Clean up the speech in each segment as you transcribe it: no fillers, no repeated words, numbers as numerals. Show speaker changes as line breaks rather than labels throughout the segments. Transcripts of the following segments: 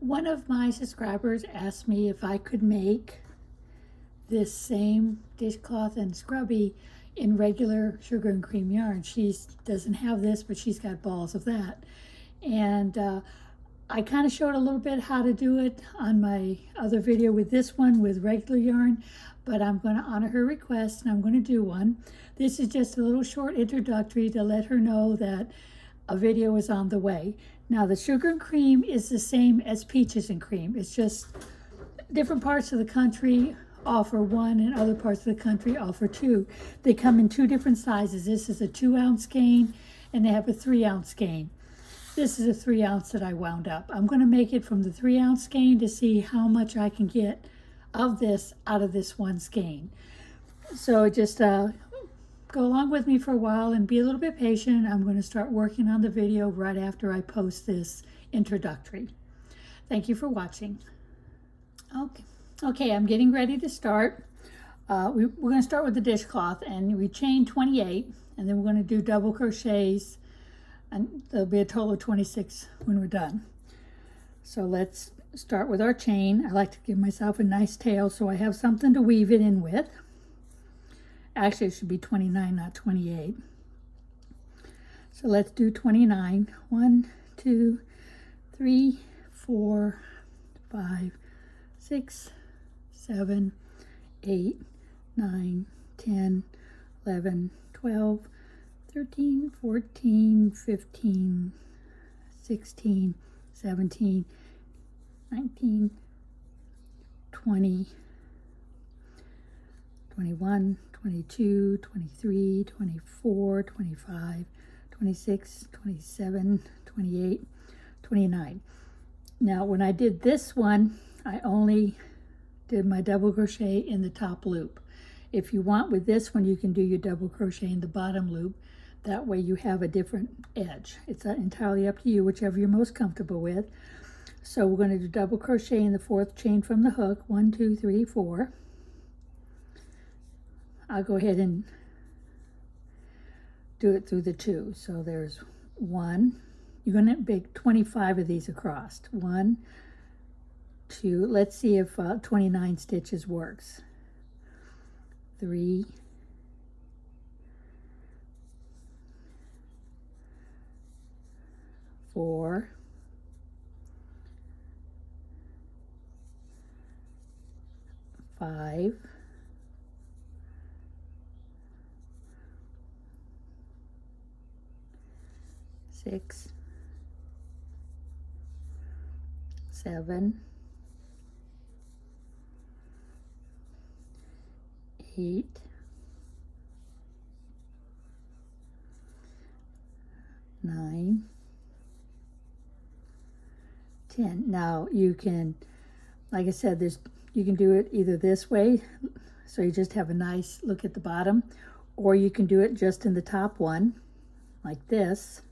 One of my subscribers asked me if I could make this same dishcloth and Scrubby in regular sugar and cream yarn. She doesn't have this, but she's got balls of that. And I kind of showed a little bit how to do it on my other video with this one with regular yarn, but I'm going to honor her request and I'm going to do one. This is just a little short introductory to let her know that a video is on the way. Now the sugar and cream is the same as peaches and cream. It's just different parts of the country offer one and other parts of the country offer two. They come in two different sizes. This is a 2-ounce skein and they have a 3-ounce skein. This is a 3-ounce that I wound up. I'm going to make it from the 3-ounce skein to see how much I can get of this out of this one skein. So just go along with me for a while and be a little bit patient. I'm going to start working on the video right after I post this introductory. Thank you for watching. Okay, I'm getting ready to start. We're going to start with the dishcloth, and we chain 28, and then we're going to do double crochets, and there'll be a total of 26 when we're done. So let's start with our chain. I like to give myself a nice tail so I have something to weave it in with. Actually, it should be 29, not 28. So let's do 29. 1, 2, 3, 4, 5, 6, 7, 8, 9, 10, 11, 12, 13, 14, 15, 16, 17, 19, 20, 21, 22, 23, 24, 25, 26, 27, 28, 29. Now, when I did this one, I only did my double crochet in the top loop. If you want with this one, you can do your double crochet in the bottom loop. That way you have a different edge. It's entirely up to you, whichever you're most comfortable with. So we're going to do double crochet in the 4th chain from the hook. 1, 2, 3, 4. I'll go ahead and do it through the 2. So there's 1. You're going to make 25 of these across. 1, 2. Let's see if 29 stitches works. 3, 4, 5, 6, 7, 8, 9, 10. Now you can, like I said, you can do it either this way, so you just have a nice look at the bottom, or you can do it just in the top one, like this.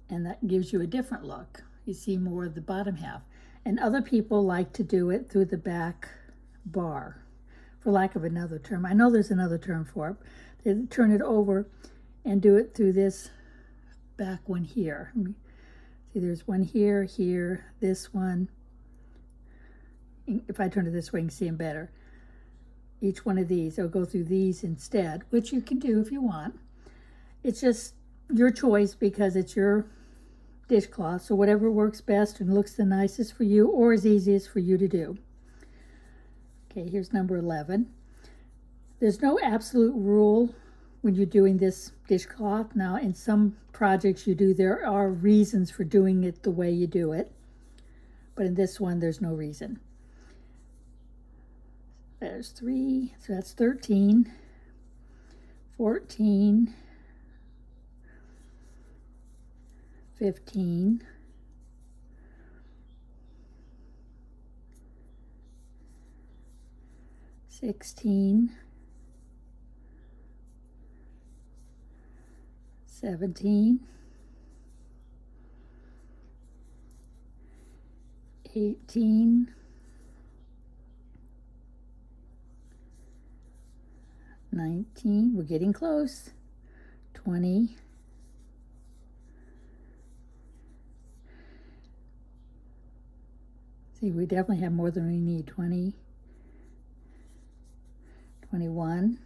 And that gives you a different look. You see more of the bottom half. And other people like to do it through the back bar, for lack of another term. I know there's another term for it. They turn it over and do it through this back one here. See, there's one here, here, this one. If I turn it this way, you can see them better. Each one of these, I'll go through these instead, which you can do if you want. It's just your choice because it's your dishcloth, so whatever works best and looks the nicest for you or is easiest for you to do. Okay, here's number 11. There's no absolute rule when you're doing this dishcloth. Now, in some projects you do, there are reasons for doing it the way you do it, but in this one there's no reason. There's 3, so that's 13, 14, 15, 16, 17, 18, 19, we're getting close, 20, 'See, we definitely have more than we need. 20, 21,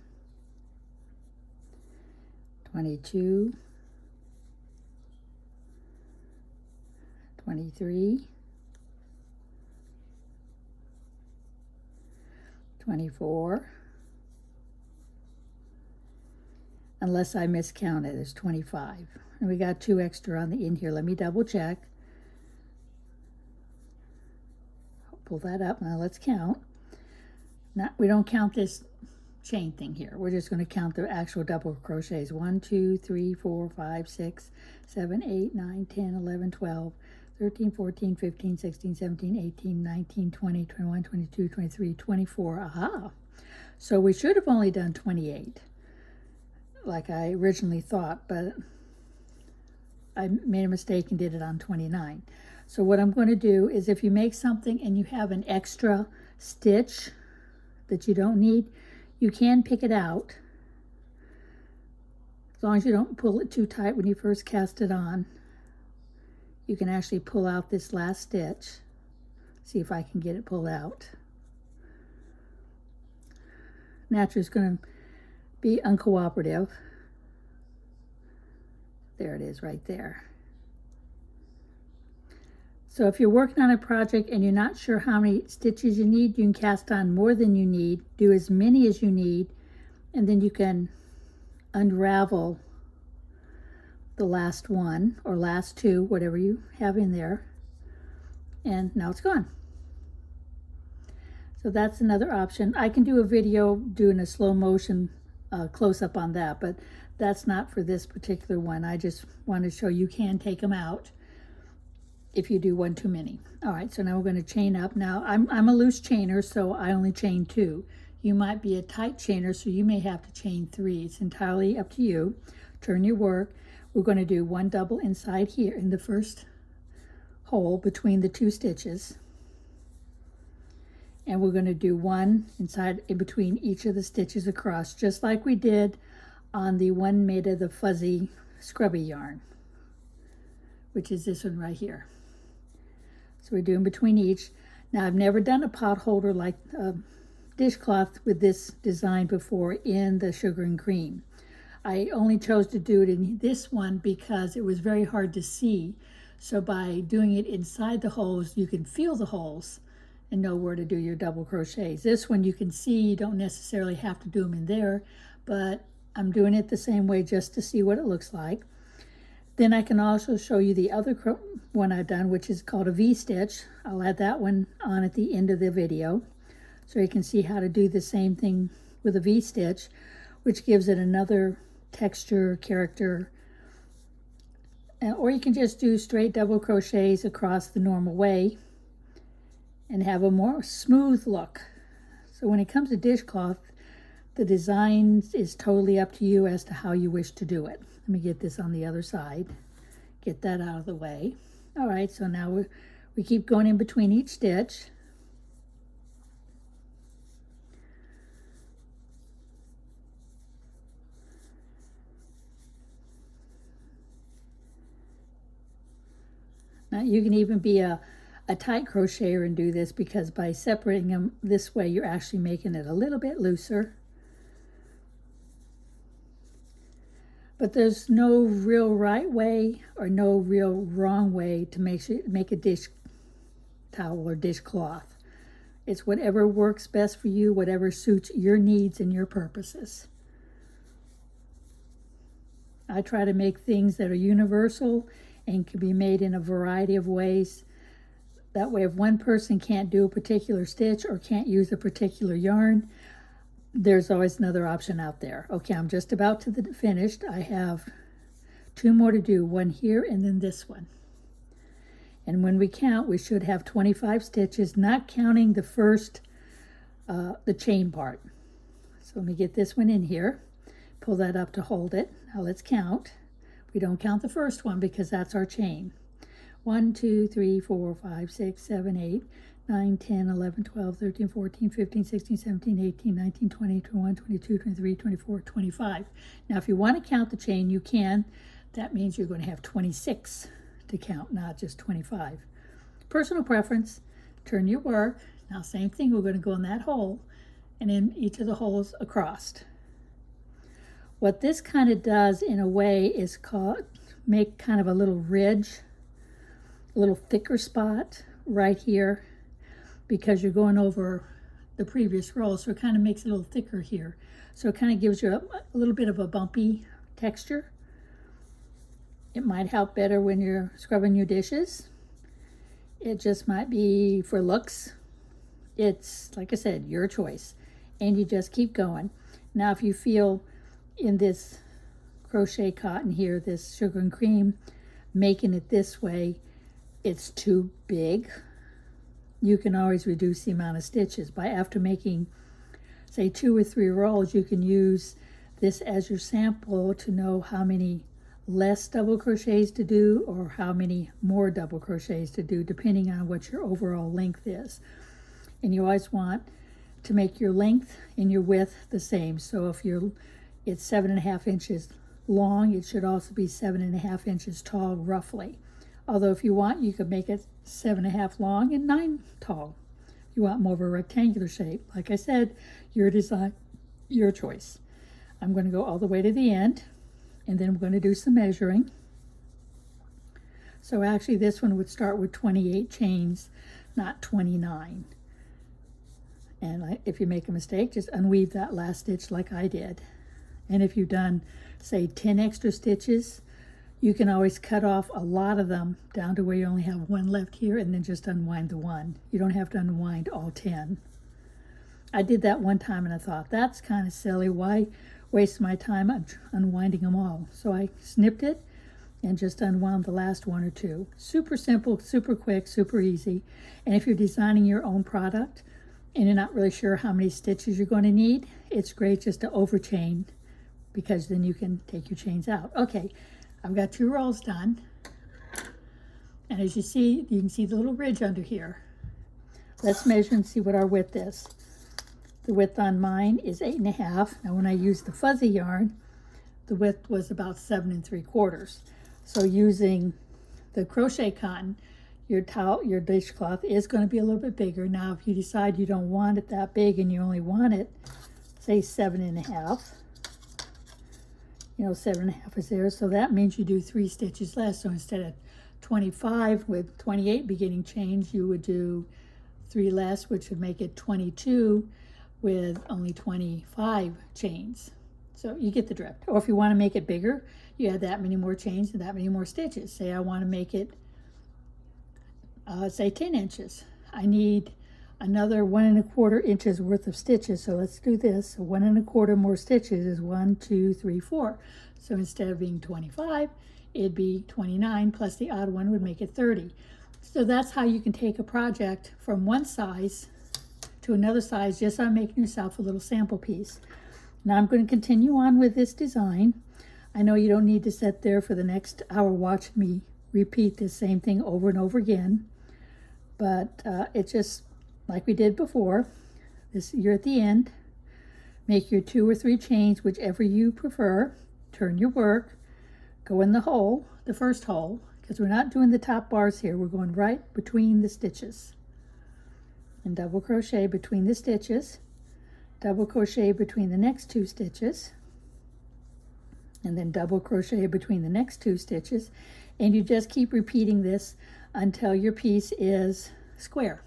22, 23, 24, unless I miscounted, there's 25. And we got 2 extra on the end here. Let me double check. Pull that up. Now let's count. Now, we don't count this chain thing here. We're just going to count the actual double crochets. 1, 2, 3, 4, 5, 6, 7, 8, 9, 10, 11, 12, 13, 14, 15, 16, 17, 18, 19, 20, 21, 22, 23, 24. Aha! So we should have only done 28, like I originally thought, but I made a mistake and did it on 29. So what I'm going to do is, if you make something and you have an extra stitch that you don't need, you can pick it out. As long as you don't pull it too tight when you first cast it on. You can actually pull out this last stitch. See if I can get it pulled out. Naturally, it's going to be uncooperative. There it is right there. So if you're working on a project and you're not sure how many stitches you need, you can cast on more than you need, do as many as you need, and then you can unravel the last one or last 2, whatever you have in there, and now it's gone. So that's another option. I can do a video doing a slow motion close-up on that, but that's not for this particular one. I just want to show you can take them out if you do one too many. All right, so now we're going to chain up. Now, I'm a loose chainer, so I only chain 2. You might be a tight chainer, so you may have to chain 3. It's entirely up to you. Turn your work. We're going to do 1 double inside here in the first hole between the 2 stitches. And we're going to do 1 inside in between each of the stitches across, just like we did on the one made of the fuzzy scrubby yarn, which is this one right here. So we're doing between each. Now, I've never done a pot holder like a dishcloth with this design before in the sugar and cream. I only chose to do it in this one because it was very hard to see. So by doing it inside the holes, you can feel the holes and know where to do your double crochets. This one you can see, you don't necessarily have to do them in there, but I'm doing it the same way just to see what it looks like. Then I can also show you the other one I've done, which is called a V-stitch. I'll add that one on at the end of the video, so you can see how to do the same thing with a V-stitch, which gives it another texture, character. Or you can just do straight double crochets across the normal way and have a more smooth look. So when it comes to dishcloth, the design is totally up to you as to how you wish to do it. Let me get this on the other side. Get that out of the way. All right, so now we keep going in between each stitch. Now you can even be a tight crocheter and do this, because by separating them this way, you're actually making it a little bit looser. But there's no real right way or no real wrong way to make a dish towel or dishcloth. It's whatever works best for you, whatever suits your needs and your purposes. I try to make things that are universal and can be made in a variety of ways. That way, if one person can't do a particular stitch or can't use a particular yarn, there's always another option out there. Okay, I'm just about to finished. I have 2 more to do, one here and then this one. And when we count, we should have 25 stitches, not counting the first, the chain part. So let me get this one in here, pull that up to hold it. Now let's count. We don't count the first one because that's our chain. 1, 2, 3, 4, 5, 6, 7, 8, 9, 10, 11, 12, 13, 14, 15, 16, 17, 18, 19, 20, 21, 22, 23, 24, 25. Now, if you want to count the chain, you can. That means you're going to have 26 to count, not just 25. Personal preference, turn your work. Now, same thing, we're going to go in that hole and in each of the holes across. What this kind of does in a way is make kind of a little ridge, a little thicker spot right here, because you're going over the previous roll, so it kind of makes it a little thicker here. So it kind of gives you a little bit of a bumpy texture. It might help better when you're scrubbing your dishes. It just might be for looks. It's, like I said, your choice. And you just keep going. Now, if you feel in this crochet cotton here, this sugar and cream, making it this way, it's too big, you can always reduce the amount of stitches. After making, say, 2 or 3 rolls, you can use this as your sample to know how many less double crochets to do or how many more double crochets to do, depending on what your overall length is. And you always want to make your length and your width the same. So if it's 7.5 inches long, it should also be 7.5 inches tall, roughly. Although if you want, you could make it 7.5 long and 9 tall. You want more of a rectangular shape. Like I said, your design, your choice. I'm going to go all the way to the end, and then we're going to do some measuring. So actually this one would start with 28 chains, not 29. And if you make a mistake, just unweave that last stitch like I did. And if you've done, say, 10 extra stitches, you can always cut off a lot of them down to where you only have 1 left here, and then just unwind the 1. You don't have to unwind all 10. I did that one time and I thought, that's kind of silly. Why waste my time unwinding them all? So I snipped it and just unwound the last 1 or 2. Super simple, super quick, super easy. And if you're designing your own product and you're not really sure how many stitches you're going to need, it's great just to overchain, because then you can take your chains out. Okay. I've got 2 rolls done, and as you see, you can see the little ridge under here. Let's measure and see what our width is. The width on mine is 8.5. Now when I used the fuzzy yarn, the width was about 7 3/4. So using the crochet cotton, your dishcloth is going to be a little bit bigger. Now if you decide you don't want it that big and you only want it, say 7.5, 7.5 is there, so that means you do 3 stitches less. So instead of 25 with 28 beginning chains, you would do 3 less, which would make it 22 with only 25 chains. So you get the drift. Or if you want to make it bigger, you add that many more chains and that many more stitches. Say I want to make it, say 10 inches. I need another 1 1/4 inches worth of stitches. So let's do this. So 1 1/4 more stitches is 1, 2, 3, 4. So instead of being 25, it'd be 29, plus the odd one would make it 30. So that's how you can take a project from one size to another size just on making yourself a little sample piece. Now I'm going to continue on with this design. I know you don't need to sit there for the next hour watching me repeat the same thing over and over again, but it's just like we did before. You're at the end. Make your 2 or 3 chains, whichever you prefer. Turn your work. Go in the hole, the first hole, because we're not doing the top bars here. We're going right between the stitches. And double crochet between the stitches. Double crochet between the next 2 stitches. And then double crochet between the next 2 stitches. And you just keep repeating this until your piece is square.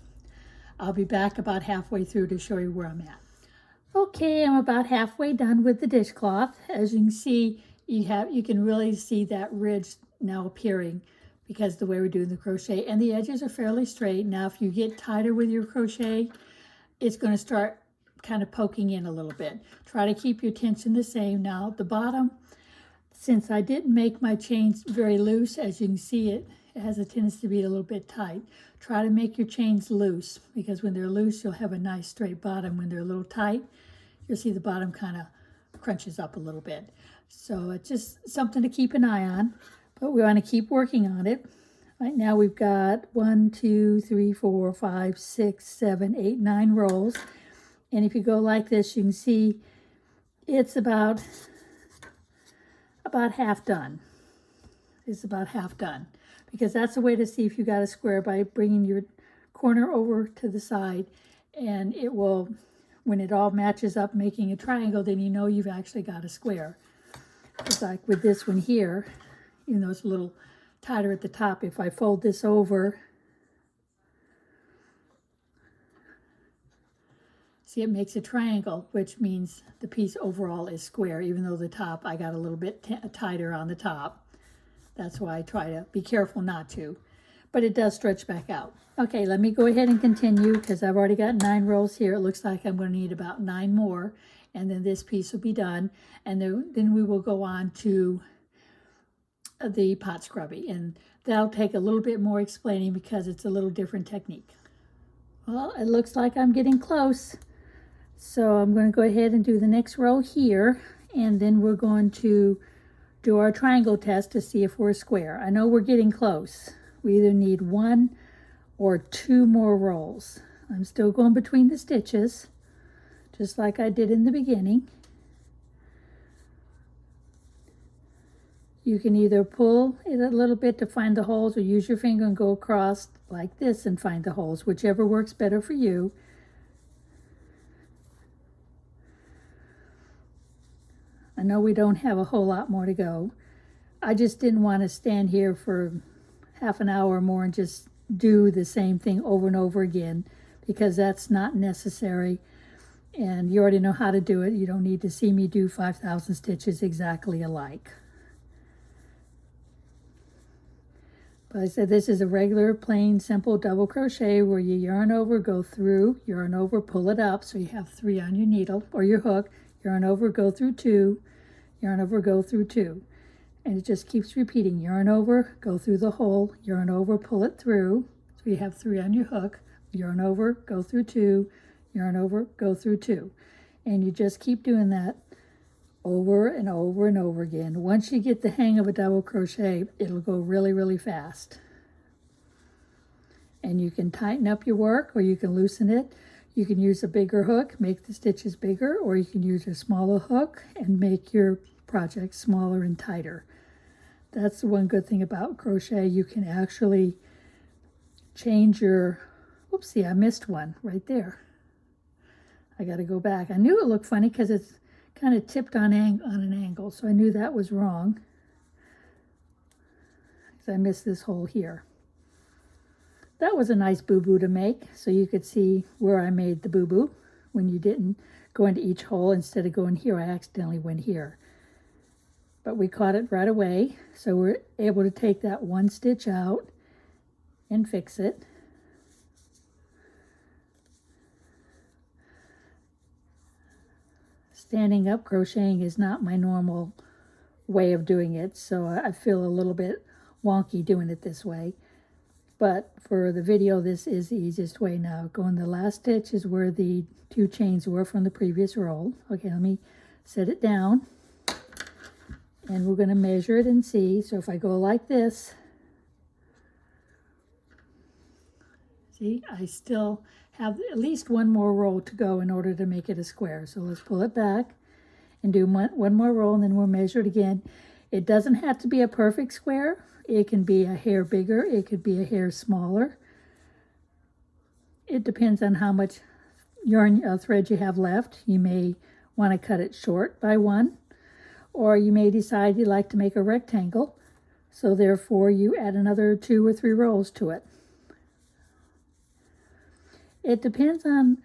I'll be back about halfway through to show you where I'm at. Okay, I'm about halfway done with the dishcloth. As you can see, you can really see that ridge now appearing because the way we're doing the crochet, and the edges are fairly straight. Now, if you get tighter with your crochet, it's going to start kind of poking in a little bit. Try to keep your tension the same. Now, at the bottom, since I didn't make my chains very loose, as you can see, it has a tendency to be a little bit tight. Try to make your chains loose, because when they're loose, you'll have a nice straight bottom. When they're a little tight, you'll see the bottom kind of crunches up a little bit. So it's just something to keep an eye on, but we want to keep working on it. Right now we've got 1, 2, 3, 4, 5, 6, 7, 8, 9 rolls. And if you go like this, you can see it's about half done. It's about half done. Because that's a way to see if you got a square, by bringing your corner over to the side, and it will, when it all matches up making a triangle, then you know you've actually got a square. It's like with this one here, even though it's a little tighter at the top, if I fold this over, see, it makes a triangle, which means the piece overall is square, even though the top, I got a little bit tighter on the top. That's why I try to be careful not to, but it does stretch back out. Okay, let me go ahead and continue, because I've already got 9 rows here. It looks like I'm going to need about 9 more, and then this piece will be done, and then we will go on to the pot scrubby, and that'll take a little bit more explaining because it's a little different technique. Well, it looks like I'm getting close, so I'm going to go ahead and do the next row here, and then we're going to do our triangle test to see if we're square. I know we're getting close. We either need 1 or 2 more rolls. I'm still going between the stitches, just like I did in the beginning. You can either pull it a little bit to find the holes, or use your finger and go across like this and find the holes, whichever works better for you. I know we don't have a whole lot more to go. I just didn't want to stand here for half an hour or more and just do the same thing over and over again, because that's not necessary, and you already know how to do it. You don't need to see me do 5,000 stitches exactly alike. But I said this is a regular, plain, simple double crochet where you yarn over, go through, yarn over, pull it up, so you have 3 on your needle or your hook, yarn over, go through 2, yarn over, go through 2. And it just keeps repeating. Yarn over, go through the hole, yarn over, pull it through. So you have 3 on your hook. Yarn over, go through 2, yarn over, go through 2. And you just keep doing that over and over and over again. Once you get the hang of a double crochet, it'll go really, really fast. And you can tighten up your work, or you can loosen it. You can use a bigger hook, make the stitches bigger, or you can use a smaller hook and make your project smaller and tighter. That's the one good thing about crochet. You can actually change your, whoopsie, I missed one right there. I got to go back. I knew it looked funny because it's kind of tipped on an angle, so I knew that was wrong, because I missed this hole here. That was a nice boo-boo to make, so you could see where I made the boo-boo. When you didn't go into each hole, instead of going here, I accidentally went here. But we caught it right away, so we're able to take that 1 stitch out and fix it. Standing up crocheting is not my normal way of doing it, so I feel a little bit wonky doing it this way. But for the video, this is the easiest way now. Go in the last stitch is where the 2 chains were from the previous roll. Okay, let me set it down. And we're going to measure it and see. So if I go like this, see, I still have at least 1 more roll to go in order to make it a square. So let's pull it back and do one more roll, and then we'll measure it again. It doesn't have to be a perfect square. It can be a hair bigger. It could be a hair smaller. It depends on how much yarn thread you have left. You may want to cut it short by 1, or you may decide you'd like to make a rectangle, so therefore you add another 2 or 3 rows to it. It depends on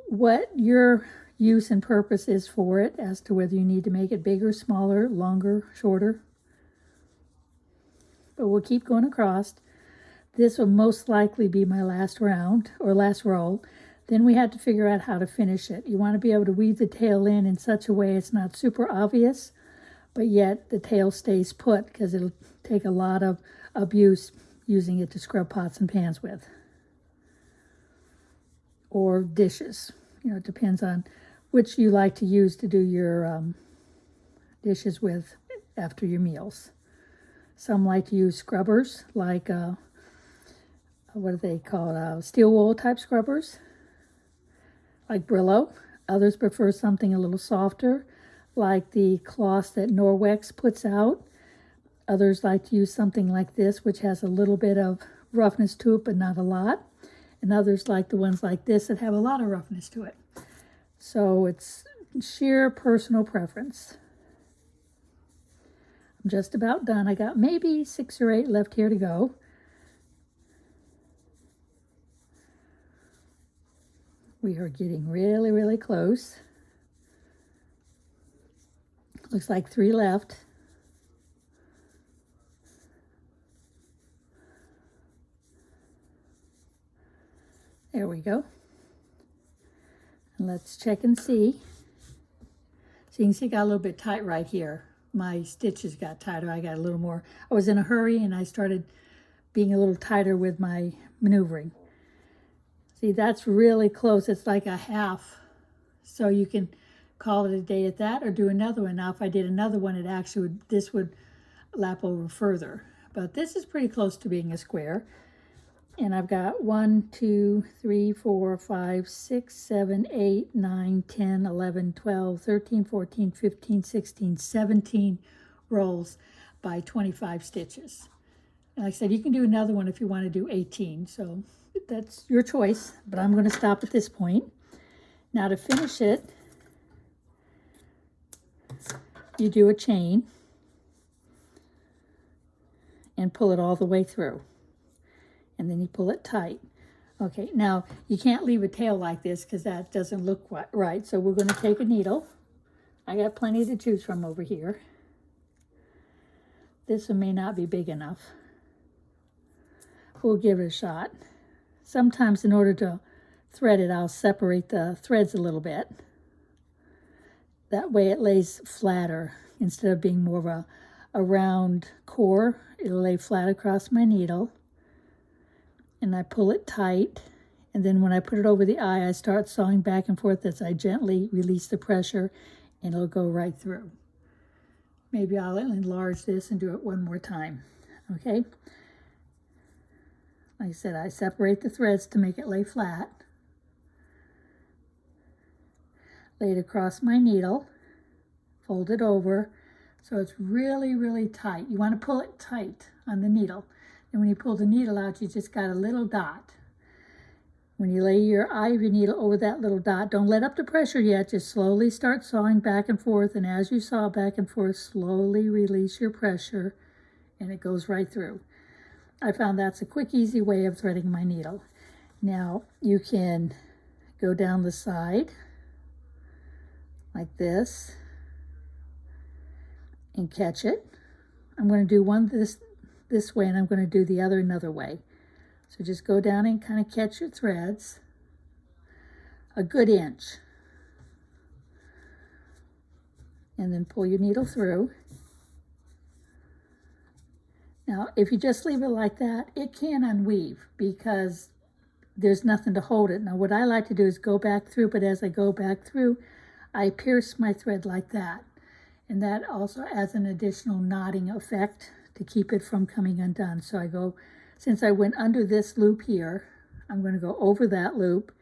what your use and purpose is for it, as to whether you need to make it bigger, smaller, longer, shorter. But we'll keep going across. This will most likely be my last round, or last row. Then we have to figure out how to finish it. You want to be able to weave the tail in such a way it's not super obvious, but yet the tail stays put, because it'll take a lot of abuse using it to scrub pots and pans with. Or dishes. You know, it depends on which you like to use to do your dishes with after your meals. Some like to use scrubbers, like what are they called? Steel wool type scrubbers, like Brillo. Others prefer something a little softer, like the cloths that Norwex puts out. Others like to use something like this, which has a little bit of roughness to it, but not a lot. And others like the ones like this that have a lot of roughness to it. So it's sheer personal preference. I'm just about done. I got maybe 6 or 8 left here to go. We are getting really, really close. Looks like 3 left. There we go. And let's check and see. So you can see it got a little bit tight right here. My stitches got tighter. I got a little more. I was in a hurry and I started being a little tighter with my maneuvering. See, that's really close. It's like a half. So you can call it a day at that or do another one. Now, if I did another one, it actually would, this would lap over further. But this is pretty close to being a square. And I've got 1, 2, 3, 4, 5, 6, 7, 8, 9, 10, 11, 12, 13, 14, 15, 16, 17 rolls by 25 stitches. And like I said, you can do another one if you want to do 18. So that's your choice, but I'm going to stop at this point. Now to finish it, you do a chain and pull it all the way through. And then you pull it tight. Okay, now you can't leave a tail like this because that doesn't look right. So we're going to take a needle. I got plenty to choose from over here. This one may not be big enough. We'll give it a shot. Sometimes in order to thread it, I'll separate the threads a little bit. That way it lays flatter. Instead of being more of a round core, it'll lay flat across my needle. And I pull it tight, and then when I put it over the eye, I start sawing back and forth as I gently release the pressure, and it'll go right through. Maybe I'll enlarge this and do it one more time, okay? Like I said, I separate the threads to make it lay flat. Lay it across my needle, fold it over, so it's really, really tight. You want to pull it tight on the needle. And when you pull the needle out, you just got a little dot. When you lay your eye of your needle over that little dot, don't let up the pressure yet. Just slowly start sawing back and forth. And as you saw back and forth, slowly release your pressure and it goes right through. I found that's a quick, easy way of threading my needle. Now you can go down the side like this and catch it. I'm going to do one this way, and I'm going to do the other another way. So just go down and kind of catch your threads a good inch. And then pull your needle through. Now, if you just leave it like that, it can unweave because there's nothing to hold it. Now, what I like to do is go back through, but as I go back through, I pierce my thread like that. And that also adds an additional knotting effect to keep it from coming undone. So I go, since I went under this loop here, I'm going to go over that loop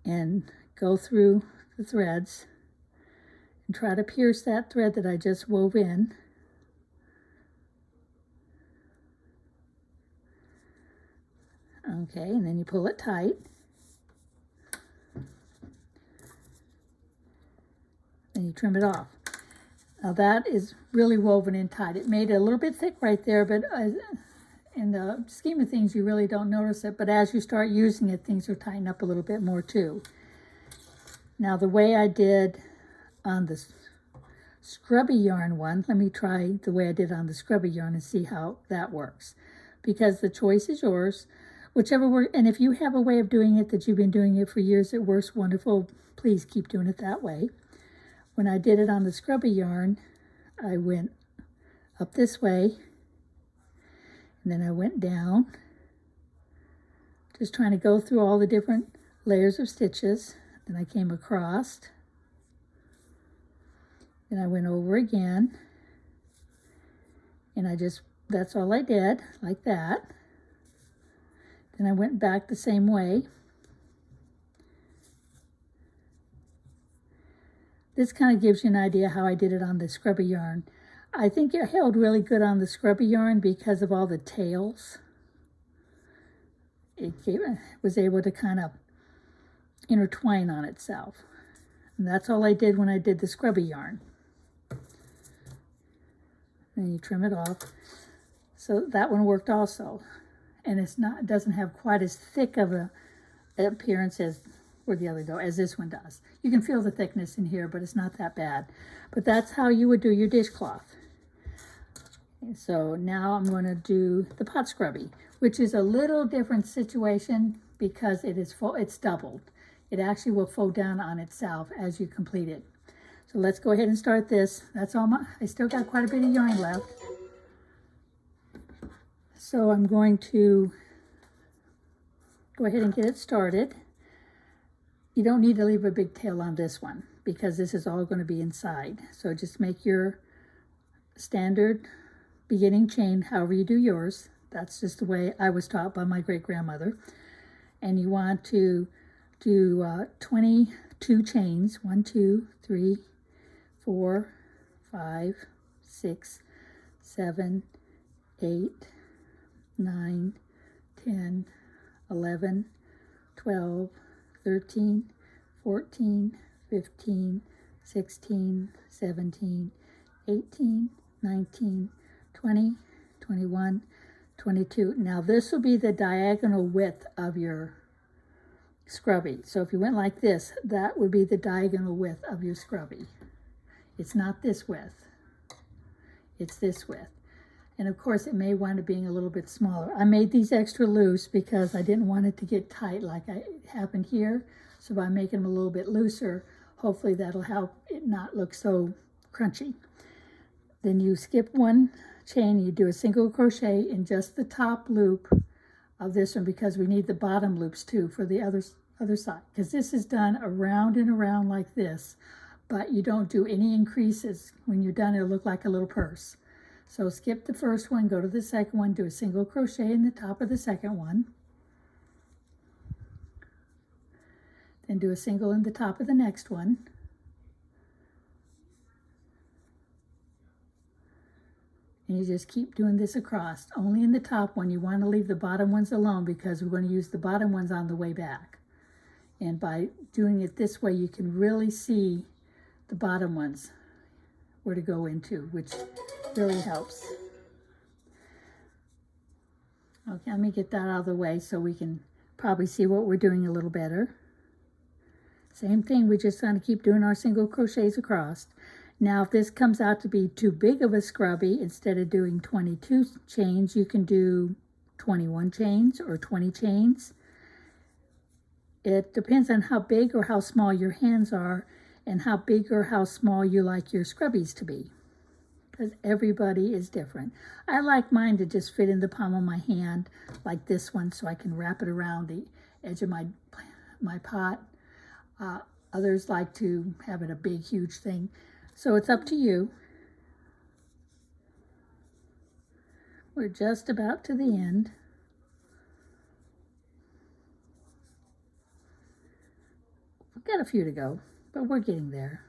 and go through the threads and try to pierce that thread that I just wove in. Okay, and then you pull it tight. And you trim it off. Now that is really woven in tight. It made it a little bit thick right there, but in the scheme of things, you really don't notice it. But as you start using it, things will tighten up a little bit more too. Now the way I did on the Scrubby yarn one, let me try the way I did on the Scrubby yarn and see how that works. Because the choice is yours. Whichever works, and if you have a way of doing it that you've been doing it for years that works wonderful, please keep doing it that way. When I did it on the Scrubby yarn, I went up this way, and then I went down, just trying to go through all the different layers of stitches. Then I came across, then I went over again, and that's all I did, like that. Then I went back the same way. This kind of gives you an idea how I did it on the Scrubby yarn. I think it held really good on the Scrubby yarn because of all the tails. It was able to kind of intertwine on itself. And that's all I did when I did the Scrubby yarn. Then you trim it off. So that one worked also. And it doesn't have quite as thick of a appearance as where'd the other go, as this one does. You can feel the thickness in here, but it's not that bad. But that's how you would do your dishcloth. So now I'm going to do the pot scrubby, which is a little different situation because it's doubled. It actually will fold down on itself as you complete it. So let's go ahead and start this. That's all I still got quite a bit of yarn left. So I'm going to go ahead and get it started. You don't need to leave a big tail on this one because this is all going to be inside. So just make your standard beginning chain however you do yours. That's just the way I was taught by my great-grandmother. And you want to do 22 chains. 1, 2, 3, 4, 5, 6, 7, 8, 9, 10, 11, 12, 13, 14, 15, 16, 17, 18, 19, 20, 21, 22. Now this will be the diagonal width of your scrubby. So if you went like this, that would be the diagonal width of your scrubby. It's not this width. It's this width. And of course it may wind up being a little bit smaller. I made these extra loose because I didn't want it to get tight like it happened here. So by making them a little bit looser, hopefully that'll help it not look so crunchy. Then you skip one chain, you do a single crochet in just the top loop of this one because we need the bottom loops too for the other side. Because this is done around and around like this, but you don't do any increases. When you're done, it'll look like a little purse. So skip the first one, go to the second one, do a single crochet in the top of the second one. Then do a single in the top of the next one. And you just keep doing this across. Only in the top one, you want to leave the bottom ones alone because we're going to use the bottom ones on the way back. And by doing it this way, you can really see the bottom ones, where to go into, which really helps. Okay, let me get that out of the way so we can probably see what we're doing a little better. Same thing, we're just going to keep doing our single crochets across. Now, if this comes out to be too big of a scrubby, instead of doing 22 chains, you can do 21 chains or 20 chains. It depends on how big or how small your hands are and how big or how small you like your scrubbies to be, because everybody is different. I like mine to just fit in the palm of my hand like this one so I can wrap it around the edge of my pot. Others like to have it a big, huge thing. So it's up to you. We're just about to the end. We've got a few to go, but we're getting there.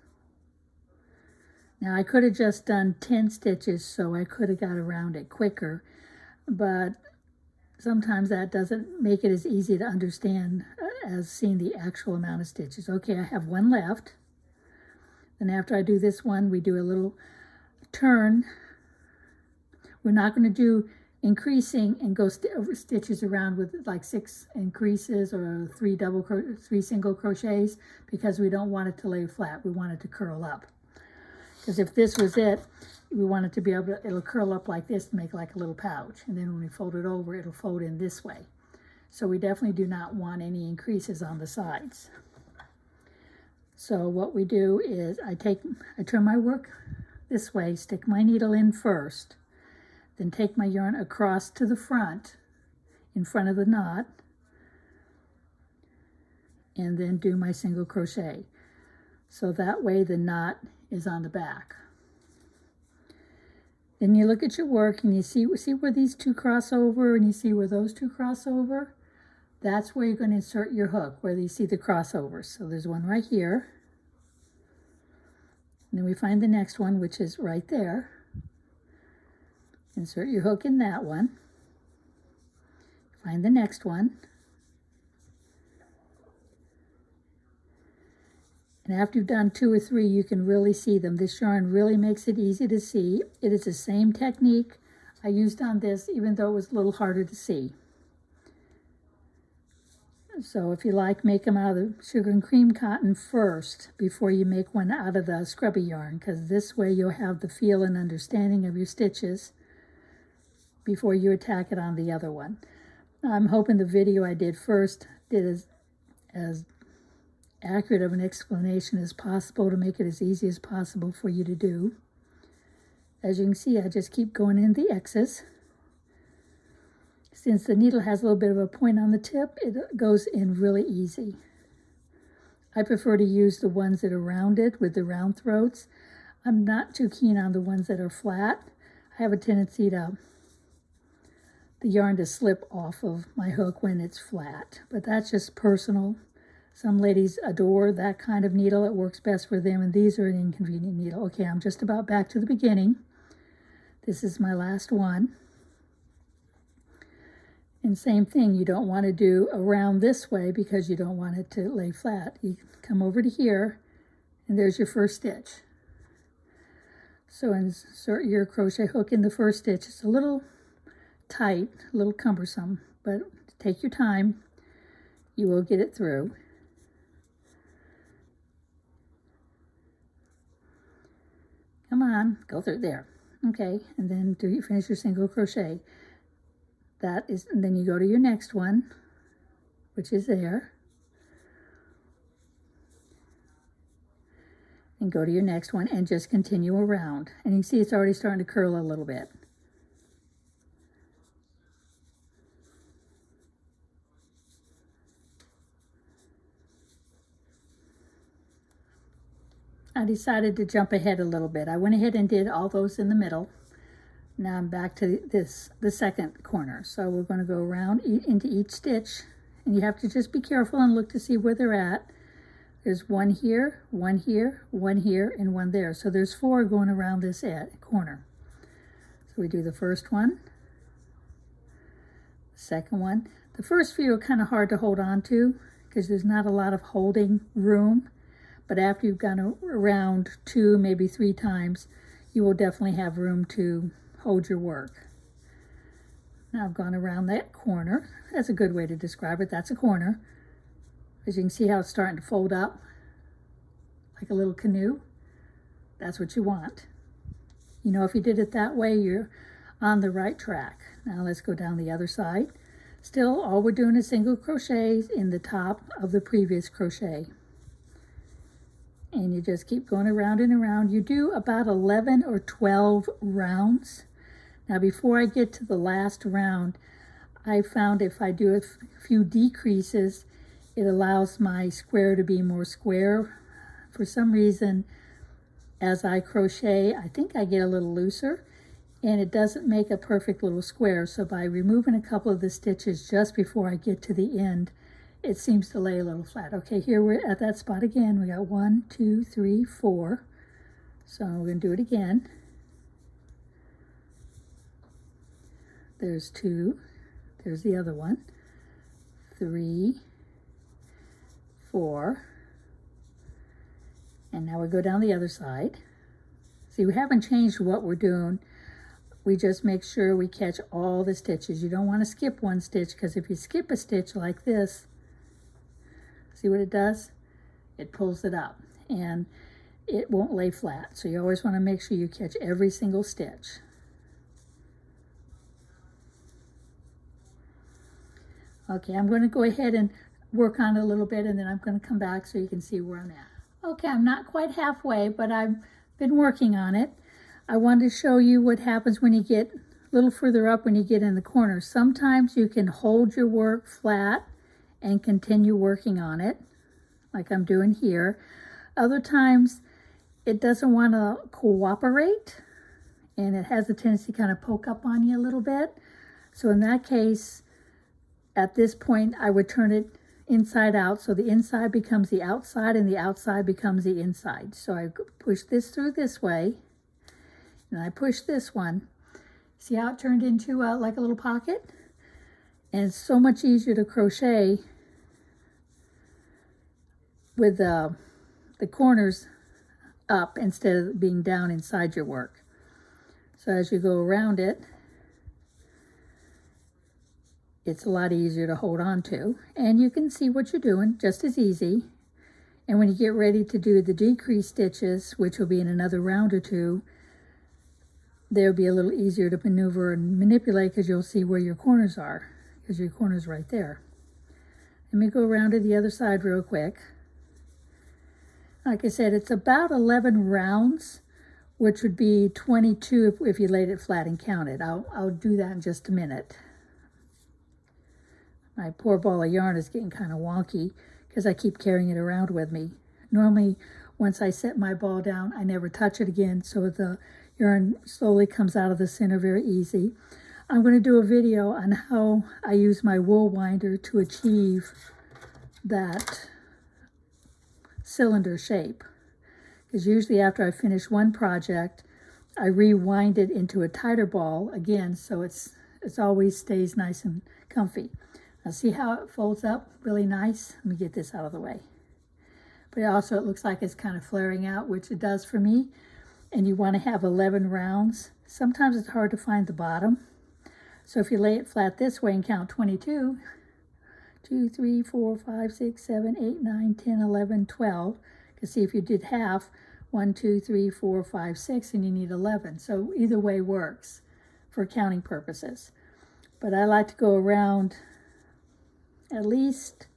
Now I could have just done 10 stitches, so I could have got around it quicker, but sometimes that doesn't make it as easy to understand as seeing the actual amount of stitches. Okay, I have one left. Then after I do this one, we do a little turn. We're not going to do increasing and go stitches around with like 6 increases or 3 single crochets because we don't want it to lay flat. We want it to curl up. Because if this was it, we want it to be able to, it'll curl up like this to make like a little pouch. And then when we fold it over, it'll fold in this way. So we definitely do not want any increases on the sides. So what we do is I turn my work this way, stick my needle in first, then take my yarn across to the front, in front of the knot, and then do my single crochet. So that way the knot is on the back. Then you look at your work and you see where these two cross over and you see where those two cross over. that's where you're going to insert your hook, where you see the crossovers. So there's one right here. And then we find the next one, which is right there. Insert your hook in that one. Find the next one. And after you've done 2 or 3, you can really see them. This yarn really makes it easy to see. It is the same technique I used on this, even though it was a little harder to see. So if you like, make them out of the sugar and cream cotton first before you make one out of the scrubby yarn, because this way you'll have the feel and understanding of your stitches before you attack it on the other one. I'm hoping the video I did first did as accurate of an explanation as possible to make it as easy as possible for you to do. As you can see, I just keep going in the X's. Since the needle has a little bit of a point on the tip, it goes in really easy. I prefer to use the ones that are rounded with the round throats. I'm not too keen on the ones that are flat. I have a tendency to the yarn to slip off of my hook when it's flat, but that's just personal. Some ladies adore that kind of needle. It works best for them, and these are an inconvenient needle. Okay, I'm just about back to the beginning. This is my last one. And same thing, you don't want to do around this way because you don't want it to lay flat. You come over to here, and there's your first stitch. So insert your crochet hook in the first stitch. It's a little tight, a little cumbersome, but take your time. You will get it through. Come on, go through there. Okay, and then finish your single crochet. And then you go to your next one, which is there. And go to your next one and just continue around. And you can see it's already starting to curl a little bit. I decided to jump ahead a little bit. I went ahead and did all those in the middle. Now I'm back to the second corner. So we're going to go around into each stitch, and you have to just be careful and look to see where they're at. There's one here, one here, one here, and one there. So there's 4 going around this corner. So we do the first one, the second one. The first few are kind of hard to hold on to because there's not a lot of holding room. But after you've gone around 2, maybe 3 times, you will definitely have room to hold your work. Now I've gone around that corner. That's a good way to describe it. That's a corner. As you can see how it's starting to fold up like a little canoe. That's what you want. You know, if you did it that way, you're on the right track. Now let's go down the other side. Still, all we're doing is single crochets in the top of the previous crochet. And you just keep going around and around. You do about 11 or 12 rounds. Now before I get to the last round, I found if I do a few decreases, it allows my square to be more square. For some reason, as I crochet, I think I get a little looser, and it doesn't make a perfect little square. So by removing a couple of the stitches just before I get to the end, it seems to lay a little flat. Okay, here we're at that spot again. We got 1, 2, 3, 4. So we're going to do it again. There's 2. There's the other one. 3, 4. And now we go down the other side. See, we haven't changed what we're doing. We just make sure we catch all the stitches. You don't want to skip one stitch, because if you skip a stitch like this, see what it does? It pulls it up and it won't lay flat. So you always want to make sure you catch every single stitch. Okay, I'm going to go ahead and work on it a little bit, and then I'm going to come back so you can see where I'm at. Okay, I'm not quite halfway, but I've been working on it. I wanted to show you what happens when you get a little further up, when you get in the corner. Sometimes you can hold your work flat and continue working on it, like I'm doing here. Other times, it doesn't want to cooperate, and it has a tendency to kind of poke up on you a little bit. So in that case, at this point I would turn it inside out, so the inside becomes the outside and the outside becomes the inside. So I push this through this way, and I push this one. See how it turned into like a little pocket? And it's so much easier to crochet with the corners up instead of being down inside your work. So as you go around it, it's a lot easier to hold on to, and you can see what you're doing just as easy. And when you get ready to do the decrease stitches, which will be in another round or two, they'll be a little easier to maneuver and manipulate, because you'll see where your corners are, because your corner's right there. Let me go around to the other side real quick. Like I said, it's about 11 rounds, which would be 22 if you laid it flat and counted. I'll do that in just a minute. My poor ball of yarn is getting kind of wonky because I keep carrying it around with me. Normally, once I set my ball down, I never touch it again, so the yarn slowly comes out of the center very easy. I'm going to do a video on how I use my wool winder to achieve that cylinder shape. Because usually after I finish one project, I rewind it into a tighter ball again, so it's always stays nice and comfy. Now see how it folds up really nice? Let me get this out of the way. But also it looks like it's kind of flaring out, which it does for me. And you want to have 11 rounds. Sometimes it's hard to find the bottom. So if you lay it flat this way and count 22, 2, 3, 4, 5, 6, 7, 8, 9, 10, 11, 12. Because see, if you did half, 1, 2, 3, 4, 5, 6, and you need 11. So either way works for counting purposes. But I like to go around at least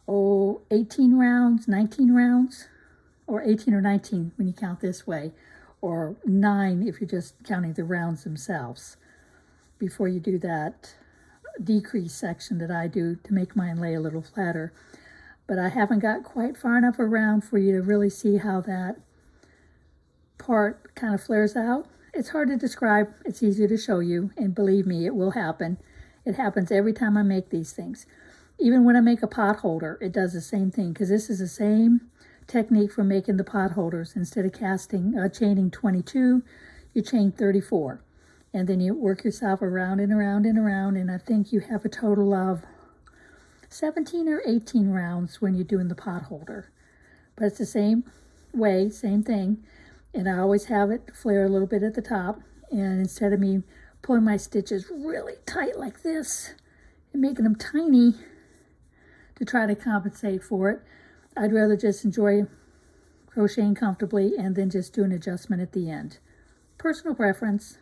18 rounds, 19 rounds, or 18 or 19 when you count this way, or 9 if you're just counting the rounds themselves, before you do that decrease section that I do to make mine lay a little flatter. But I haven't got quite far enough around for you to really see how that part kind of flares out. It's hard to describe, it's easier to show you, and believe me, it will happen. It happens every time I make these things. Even when I make a pot holder, it does the same thing, because this is the same technique for making the pot holders. Instead of chaining 22, you chain 34. And then you work yourself around and around and around, and I think you have a total of 17 or 18 rounds when you're doing the pot holder. But it's the same way, same thing, and I always have it flare a little bit at the top, and instead of me pulling my stitches really tight like this and making them tiny to try to compensate for it, I'd rather just enjoy crocheting comfortably and then just do an adjustment at the end. Personal preference.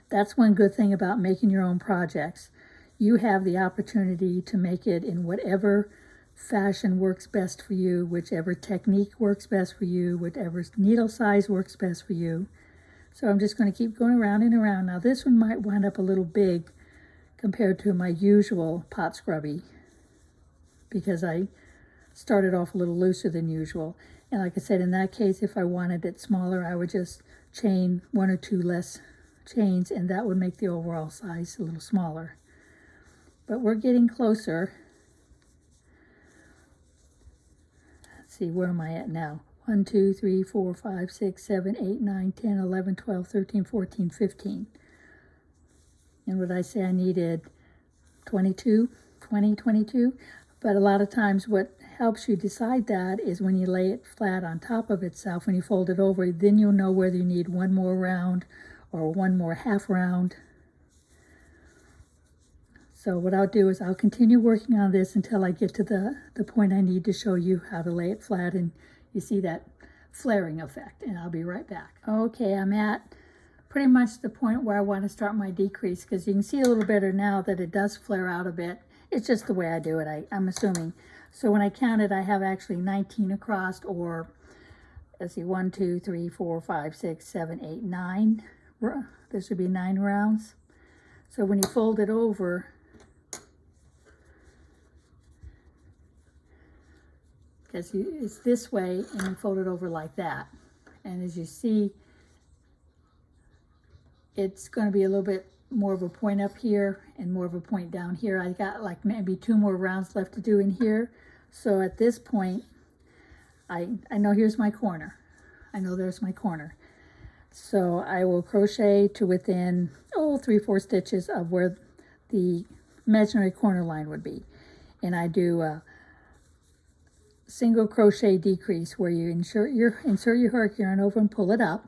That's one good thing about making your own projects. You have the opportunity to make it in whatever fashion works best for you, whichever technique works best for you, whatever needle size works best for you. So I'm just going to keep going around and around. Now this one might wind up a little big compared to my usual pot scrubby, because I started off a little looser than usual. And like I said, in that case, if I wanted it smaller, I would just chain 1 or 2 less chains, and that would make the overall size a little smaller. But we're getting closer. Let's see, where am I at now? 1, 2, 3, 4, 5, 6, 7, 8, 9, 10, 11, 12, 13, 14, 15. And what I say, I needed 22, 20, 22. But a lot of times what helps you decide that is when you lay it flat on top of itself, when you fold it over, then you'll know whether you need 1 more round or 1 more half round. So what I'll do is I'll continue working on this until I get to the point I need to show you how to lay it flat, and you see that flaring effect, and I'll be right back. Okay, I'm at pretty much the point where I want to start my decrease, because you can see a little better now that it does flare out a bit. It's just the way I do it, I'm assuming. So when I counted, I have actually 19 across, or let's see, 1, 2, 3, 4, 5, 6, 7, 8, 9. This would be 9 rounds. So when you fold it over, because it's this way, and you fold it over like that. And as you see, it's going to be a little bit more of a point up here and more of a point down here. I got like maybe 2 more rounds left to do in here. So at this point, I know here's my corner. I know there's my corner. So I will crochet to within, 3-4 stitches of where the imaginary corner line would be. And I do a single crochet decrease where you insert your hook, yarn over and pull it up.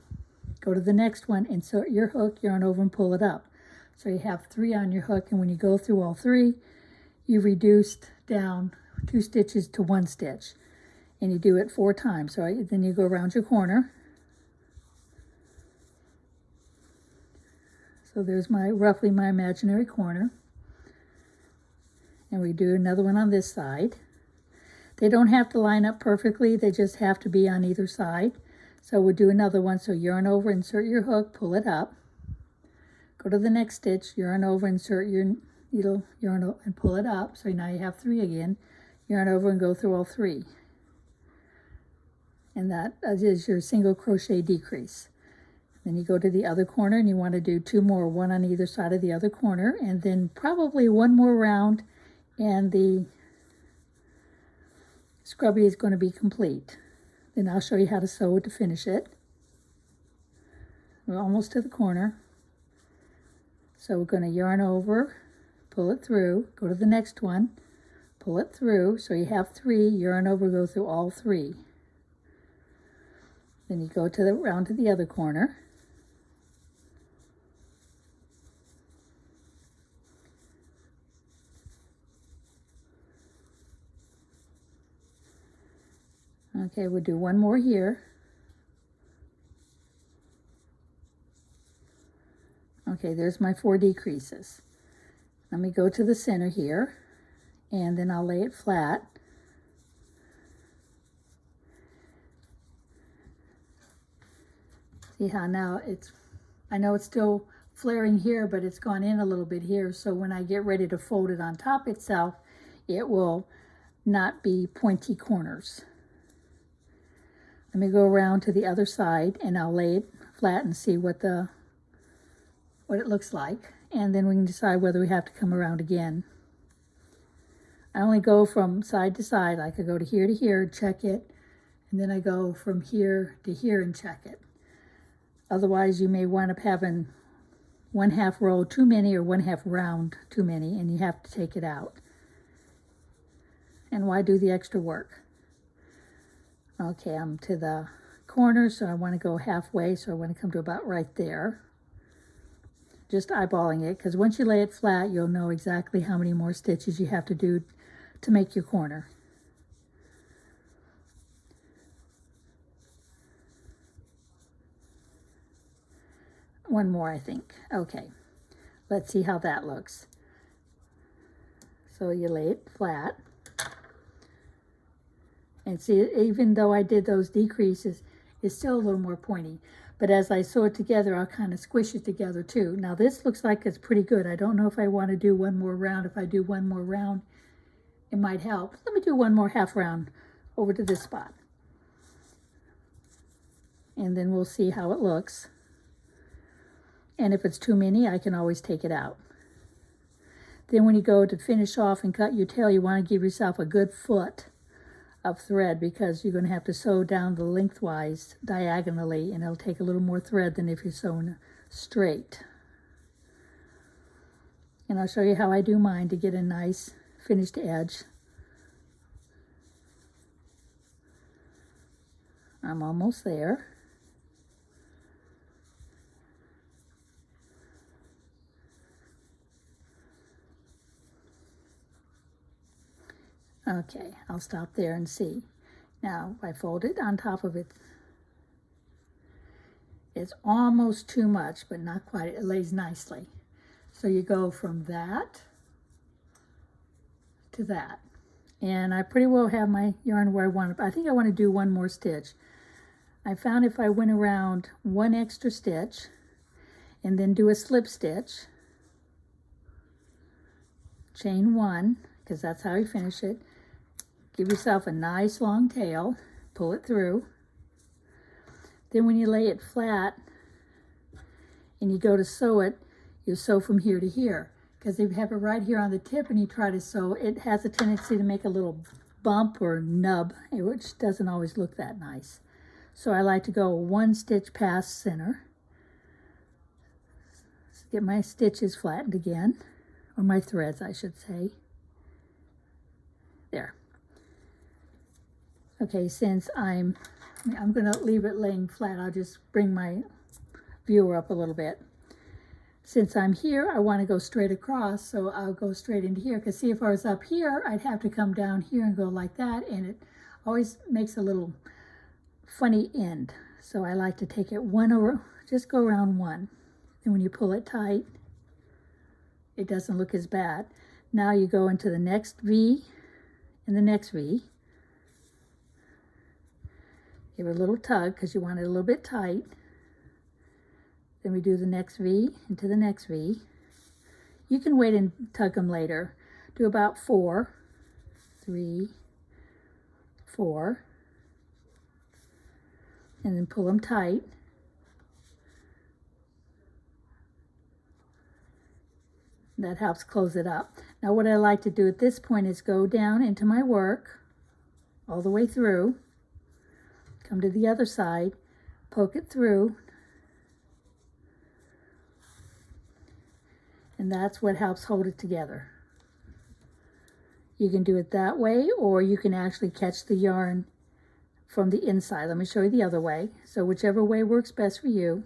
Go to the next one, insert your hook, yarn over and pull it up. So you have 3 on your hook, and when you go through all 3, you reduced down 2 stitches to 1 stitch. And you do it 4 times. So then you go around your corner. So there's roughly my imaginary corner. And we do another one on this side. They don't have to line up perfectly, they just have to be on either side. So we'll do another one. So yarn over, insert your hook, pull it up. Go to the next stitch, yarn over, insert your needle, yarn over, and pull it up. So now you have 3 again. Yarn over and go through all 3. And that is your single crochet decrease. Then you go to the other corner and you want to do 2 more, 1 on either side of the other corner, and then probably 1 more round, and the scrubby is going to be complete. Then I'll show you how to sew it to finish it. We're almost to the corner. So we're going to yarn over, pull it through, go to the next one, pull it through. So you have 3, yarn over, go through all 3. Then you go round to the other corner. Okay, we'll do 1 more here. Okay, there's my 4 decreases. Let me go to the center here, and then I'll lay it flat. See how now I know it's still flaring here, but it's gone in a little bit here, so when I get ready to fold it on top itself, it will not be pointy corners. Let me go around to the other side, and I'll lay it flat and see what it looks like, and then we can decide whether we have to come around again. I only go from side to side. I could go to here, check it, and then I go from here to here and check it. Otherwise, you may wind up having 1/2 row too many or 1/2 round too many, and you have to take it out. And why do the extra work? Okay, I'm to the corner, so I want to go halfway, so I want to come to about right there. Just eyeballing it, because once you lay it flat, you'll know exactly how many more stitches you have to do to make your corner. One more, I think. Okay, let's see how that looks. So you lay it flat. And see, even though I did those decreases, it's still a little more pointy. But as I sew it together, I'll kind of squish it together too. Now this looks like it's pretty good. I don't know if I want to do 1 more round. If I do 1 more round, it might help. Let me do 1 more half round over to this spot. And then we'll see how it looks. And if it's too many, I can always take it out. Then when you go to finish off and cut your tail, you want to give yourself a good foot of thread, because you're going to have to sew down the lengthwise diagonally, and it'll take a little more thread than if you're sewing straight. And I'll show you how I do mine to get a nice finished edge. I'm almost there. Okay, I'll stop there and see. Now, I fold it on top of it. It's almost too much, but not quite. It lays nicely. So you go from that to that. And I pretty well have my yarn where I want it. I think I want to do 1 more stitch. I found if I went around 1 extra stitch and then do a slip stitch, chain 1, because that's how you finish it. Give yourself a nice long tail, pull it through. Then when you lay it flat and you go to sew it, you sew from here to here. Because if you have it right here on the tip and you try to sew, it has a tendency to make a little bump or nub, which doesn't always look that nice. So I like to go 1 stitch past center. So get my stitches flattened again, or my threads I should say. There. Okay, since I'm going to leave it laying flat, I'll just bring my viewer up a little bit. Since I'm here, I want to go straight across, so I'll go straight into here. Because see, if I was up here, I'd have to come down here and go like that, and it always makes a little funny end. So I like to take it one over, just go around one. And when you pull it tight, it doesn't look as bad. Now you go into the next V and the next V. Give it a little tug because you want it a little bit tight. Then we do the next V into the next V. You can wait and tug them later. Do about 4, 3, 4, and then pull them tight. That helps close it up. Now what I like to do at this point is go down into my work all the way through, come to the other side, poke it through, and that's what helps hold it together. You can do it that way, or you can actually catch the yarn from the inside. Let me show you the other way. So whichever way works best for you.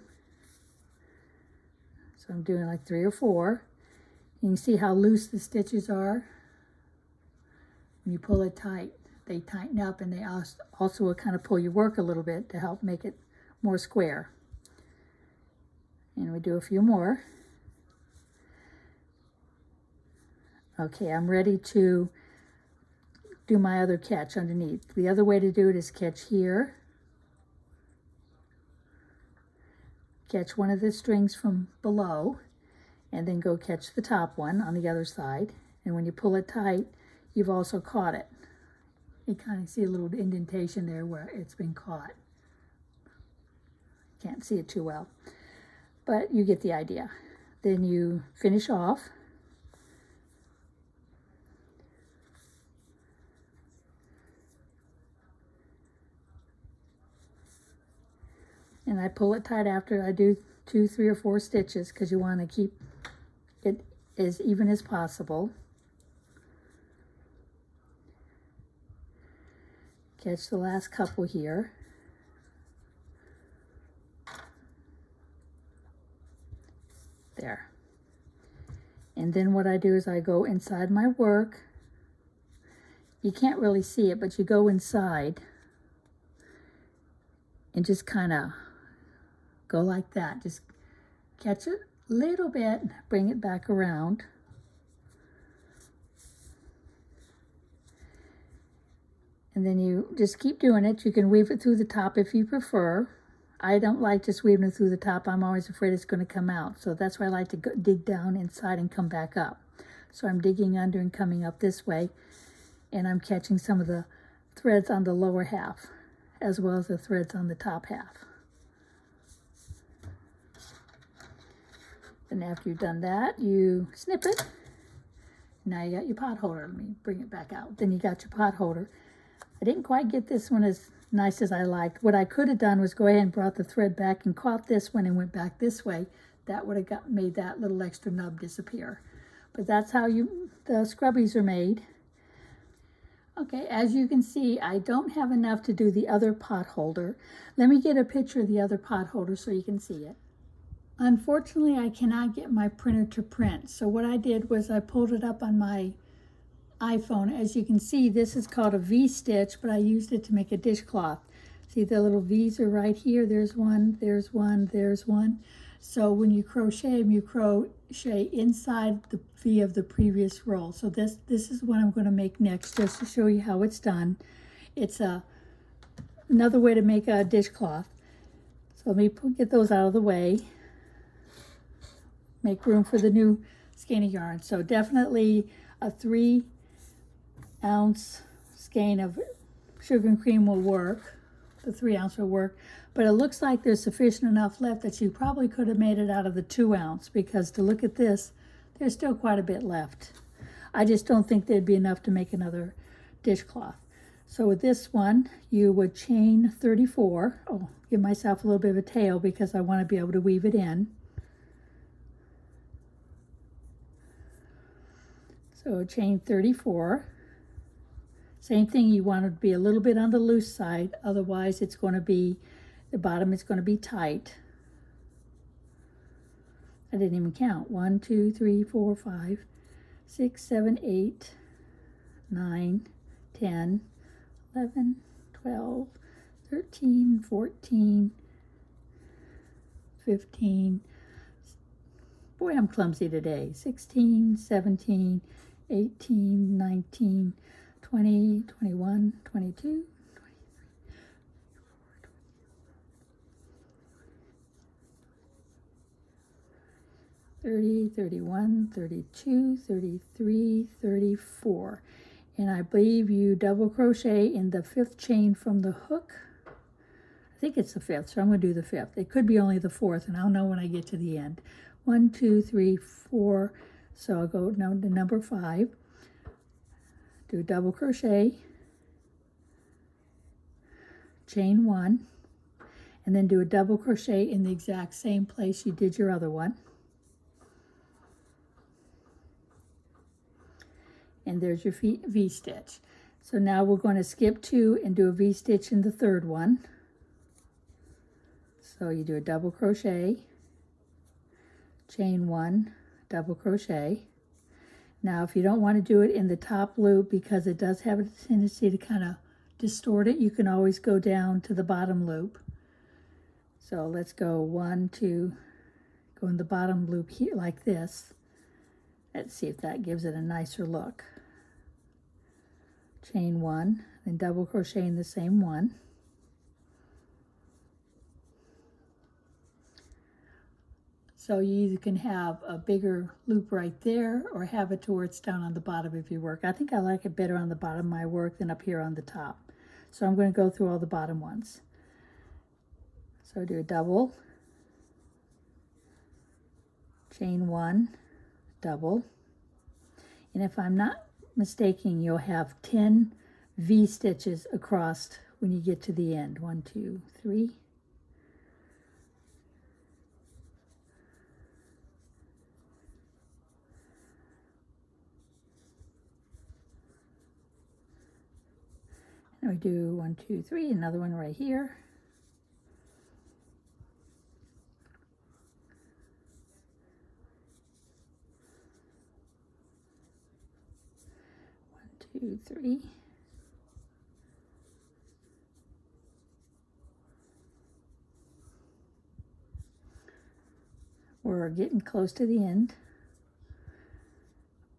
So I'm doing like 3 or 4. You can see how loose the stitches are. When you pull it tight, they tighten up, and they also will kind of pull your work a little bit to help make it more square. And we do a few more. Okay, I'm ready to do my other catch underneath. The other way to do it is catch here, catch one of the strings from below, and then go catch the top one on the other side. And when you pull it tight, you've also caught it. You kind of see a little indentation there where it's been caught. Can't see it too well, but you get the idea. Then you finish off. And I pull it tight after I do 2, 3, or 4 stitches because you want to keep it as even as possible. Catch the last couple here. There. And then what I do is I go inside my work. You can't really see it, but you go inside and just kind of go like that. Just catch it a little bit, bring it back around. And then you just keep doing it. You can weave it through the top if you prefer. I don't like just weaving it through the top. I'm always afraid it's going to come out. So that's why I like to dig down inside and come back up. So I'm digging under and coming up this way. And I'm catching some of the threads on the lower half, as well as the threads on the top half. And after you've done that, you snip it. Now you got your pot holder. Let me bring it back out. Then you got your pot holder. I didn't quite get this one as nice as I liked. What I could have done was go ahead and brought the thread back and caught this one and went back this way. That would have made that little extra nub disappear. But that's how the scrubbies are made. Okay, as you can see, I don't have enough to do the other pot holder. Let me get a picture of the other pot holder so you can see it. Unfortunately, I cannot get my printer to print. So what I did was I pulled it up on my iPhone. As you can see, this is called a V-stitch, but I used it to make a dishcloth. See, the little V's are right here. There's one, there's one, there's one. So when you crochet them, you crochet inside the V of the previous row. So this is what I'm going to make next, just to show you how it's done. It's another way to make a dishcloth. So let me get those out of the way. Make room for the new skein of yarn. So definitely a 3-ounce skein of sugar and cream will work. the 3 ounce will work, but it looks like there's sufficient enough left that you probably could have made it out of the 2 ounce, because to look at this, there's still quite a bit left. I just don't think there'd be enough to make another dishcloth. So with this one, you would chain 34. Oh, give myself a little bit of a tail because I want to be able to weave it in. So chain 34. Same thing, you want it to be a little bit on the loose side, otherwise it's going to be, the bottom is going to be tight. I didn't even count. 1, 2, 3, 4, 5, 6, 7, 8, 9, 10, 11, 12, 13, 14, 15, boy, I'm clumsy today, 16, 17, 18, 19, 20, 21, 22, 30, 31, 32, 33, 34. And I believe you double crochet in the 5th chain from the hook. I think it's the 5th, so I'm going to do the 5th. It could be only the 4th, and I'll know when I get to the end. 1, 2, 3, 4. So I'll go now to number 5. Do a double crochet, chain 1, and then do a double crochet in the exact same place you did your other one. And there's your V-stitch. So now we're going to skip 2 and do a V-stitch in the 3rd one. So you do a double crochet, chain 1, double crochet. Now if you don't want to do it in the top loop because it does have a tendency to kind of distort it, you can always go down to the bottom loop. So let's go 1, 2, go in the bottom loop here like this. Let's see if that gives it a nicer look. Chain 1, then double crochet in the same one. So you either can have a bigger loop right there or have it to where it's down on the bottom of your work. I think I like it better on the bottom of my work than up here on the top. So I'm going to go through all the bottom ones. So do a double, chain 1, double, and if I'm not mistaken, you'll have 10 V-stitches across when you get to the end. 1, 2, 3. And we do 1, 2, 3, another one right here. 2, 3. We're getting close to the end.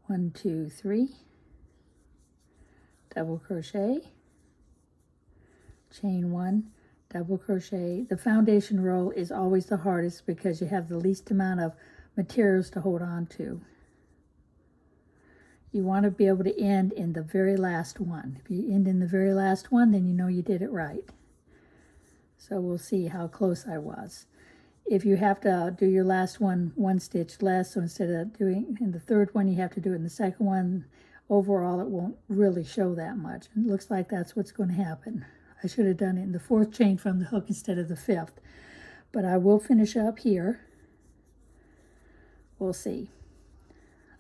1, 2, 3. Double crochet, chain 1, double crochet. The foundation row is always the hardest because you have the least amount of materials to hold on to. You want to be able to end in the very last one. If you end in the very last one, then you know you did it right. So we'll see how close I was. If you have to do your last one 1 stitch less, so instead of doing in the 3rd one, you have to do it in the 2nd one, overall it won't really show that much. It looks like that's what's going to happen. I should have done it in the 4th chain from the hook instead of the 5th. But I will finish up here. We'll see.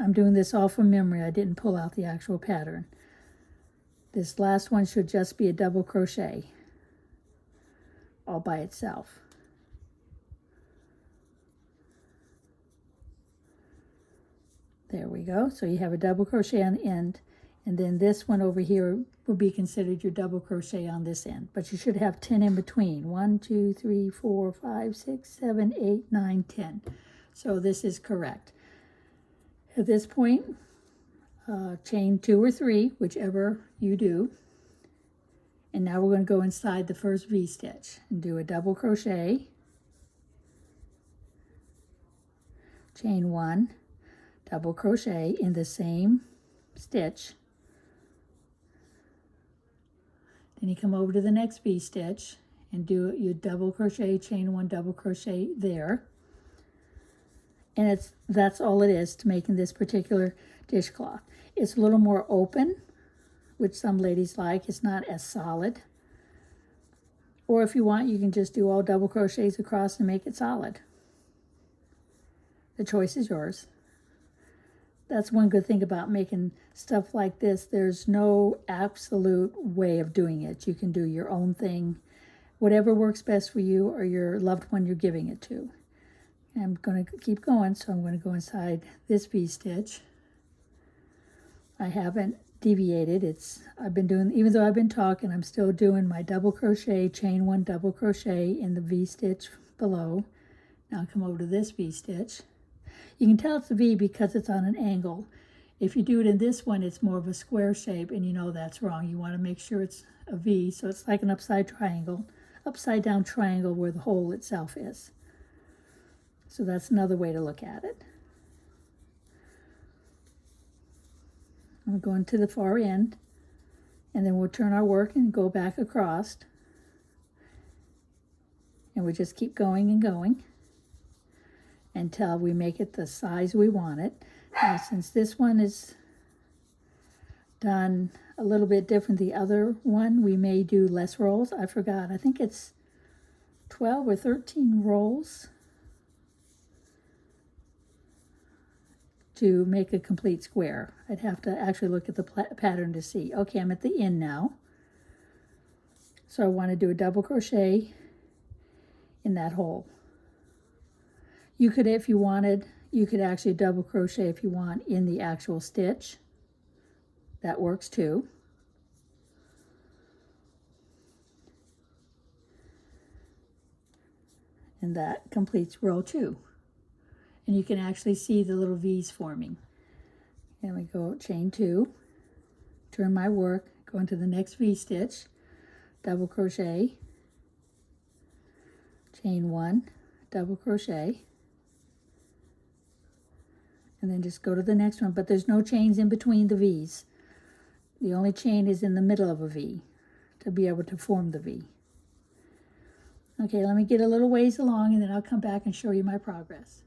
I'm doing this all from memory. I didn't pull out the actual pattern. This last one should just be a double crochet all by itself. There we go. So you have a double crochet on the end, and then this one over here will be considered your double crochet on this end. But you should have 10 in between. 1, 2, 3, 4, 5, 6, 7, 8, 9, 10. So this is correct. At this point, chain 2 or 3, whichever you do. And now we're going to go inside the first V-stitch and do a double crochet, chain 1, double crochet in the same stitch. Then you come over to the next V-stitch and do your double crochet, chain 1, double crochet there. And that's all it is to making this particular dishcloth. It's a little more open, which some ladies like. It's not as solid. Or if you want, you can just do all double crochets across and make it solid. The choice is yours. That's one good thing about making stuff like this. There's no absolute way of doing it. You can do your own thing, whatever works best for you or your loved one you're giving it to. I'm going to keep going, so I'm going to go inside this V-stitch. I haven't deviated. I've been doing, even though I've been talking, I'm still doing my double crochet, chain 1, double crochet in the V-stitch below. Now I'll come over to this V-stitch. You can tell it's a V because it's on an angle. If you do it in this one, it's more of a square shape, and you know that's wrong. You want to make sure it's a V, so it's like an upside down triangle where the hole itself is. So that's another way to look at it. I'm going to the far end, and then we'll turn our work and go back across. And we just keep going and going until we make it the size we want it. Now, since this one is done a little bit different than the other one, we may do less rolls. I forgot. I think it's 12 or 13 rolls to make a complete square. I'd have to actually look at the pattern to see. Okay, I'm at the end now. So I want to do a double crochet in that hole. You could, if you wanted, you could actually double crochet if you want in the actual stitch. That works too. And that completes row 2. And you can actually see the little V's forming. And we go chain 2, turn my work, go into the next V-stitch, double crochet, chain 1, double crochet, and then just go to the next one. But there's no chains in between the V's. The only chain is in the middle of a V to be able to form the V. Okay, let me get a little ways along, and then I'll come back and show you my progress.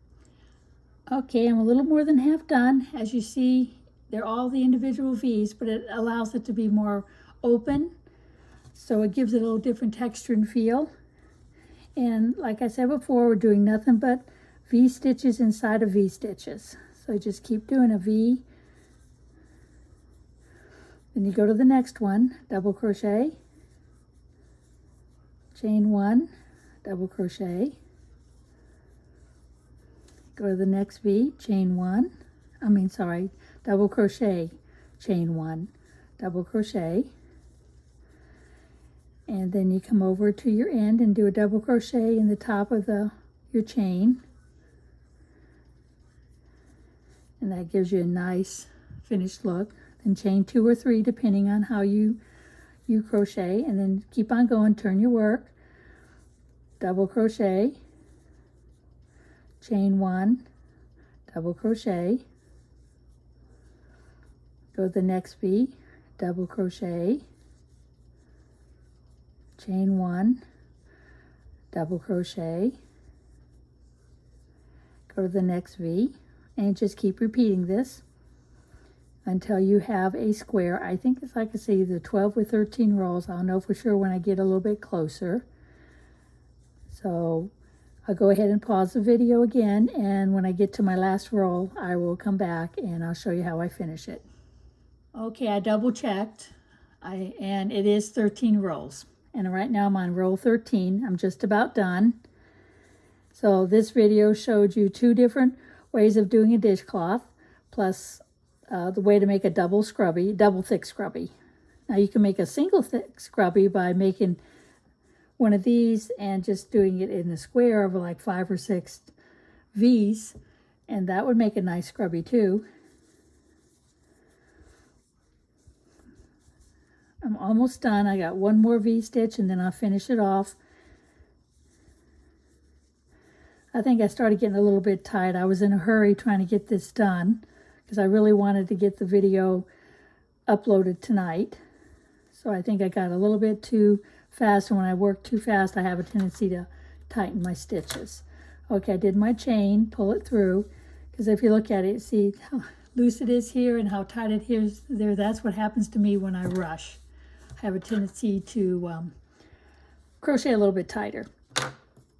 Okay, I'm a little more than half done. As you see, they're all the individual V's, but it allows it to be more open, so it gives it a little different texture and feel. And like I said before, we're doing nothing but V stitches inside of V stitches. So just keep doing a V. Then you go to the next one, double crochet, chain 1, double crochet, go to the next V, chain 1, double crochet, chain 1, double crochet, and then you come over to your end and do a double crochet in the top of your chain, and that gives you a nice finished look. Then chain 2 or 3 depending on how you crochet, and then keep on going, turn your work, double crochet, chain 1, double crochet, go to the next V, double crochet, chain 1, double crochet, go to the next V, and just keep repeating this until you have a square. I think it's like I say, either 12 or 13 rolls. I'll know for sure when I get a little bit closer. So I'll go ahead and pause the video again, and when I get to my last roll, I will come back and I'll show you how I finish it. Okay, I double checked, and it is 13 rolls. And right now I'm on roll 13. I'm just about done. So this video showed you 2 different ways of doing a dishcloth, plus the way to make a double thick scrubby. Now you can make a single thick scrubby by making one of these and just doing it in a square over like 5 or 6 V's, and that would make a nice scrubby too. I'm almost done. I got one more V stitch and then I'll finish it off. I think I started getting a little bit tight. I was in a hurry trying to get this done because I really wanted to get the video uploaded tonight. So I think I got a little bit too fast, and when I work too fast, I have a tendency to tighten my stitches. Okay, I did my chain, pull it through, because if you look at it, see how loose it is here and how tight it is there. That's what happens to me when I rush. I have a tendency to crochet a little bit tighter,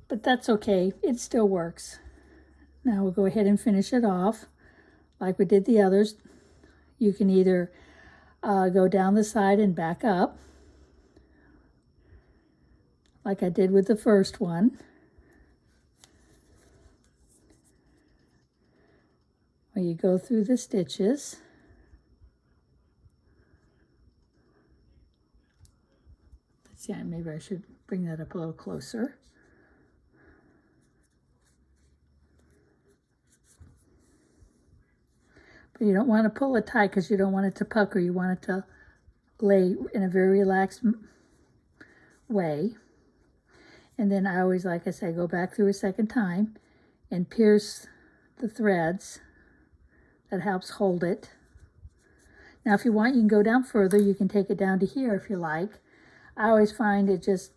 but that's okay. It still works. Now we'll go ahead and finish it off like we did the others. You can either go down the side and back up, like I did with the first one. Or you go through the stitches. Let's see, maybe I should bring that up a little closer. But you don't want to pull it tight because you don't want it to pucker. You want it to lay in a very relaxed way. And then I always, like I say, go back through a second time and pierce the threads. That helps hold it. Now, if you want, you can go down further. You can take it down to here if you like. I always find it just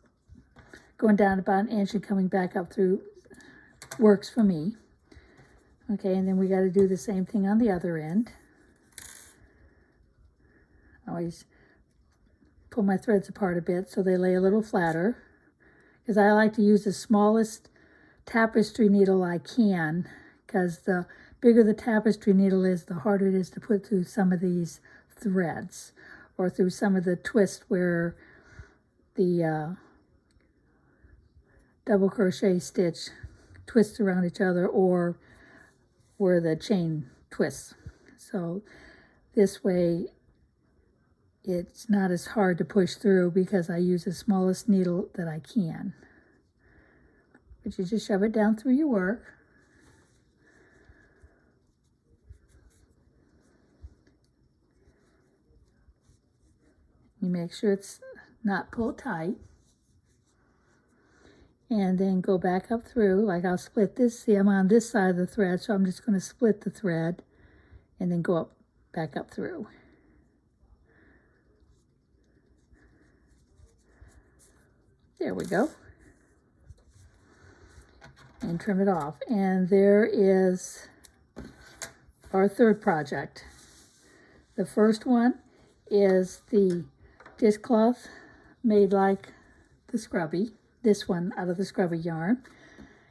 going down about an inch and coming back up through works for me. Okay, and then we got to do the same thing on the other end. I always pull my threads apart a bit so they lay a little flatter, because I like to use the smallest tapestry needle I can, because the bigger the tapestry needle is, the harder it is to put through some of these threads or through some of the twists where the double crochet stitch twists around each other or where the chain twists. So this way it's not as hard to push through because I use the smallest needle that I can. But you just shove it down through your work. You make sure it's not pulled tight. And then go back up through, like I'll split this. See, I'm on this side of the thread, so I'm just going to split the thread and then go up, back up through. There we go. And trim it off. And there is our third project. The first one is the dishcloth made like the Scrubby. This one out of the Scrubby yarn.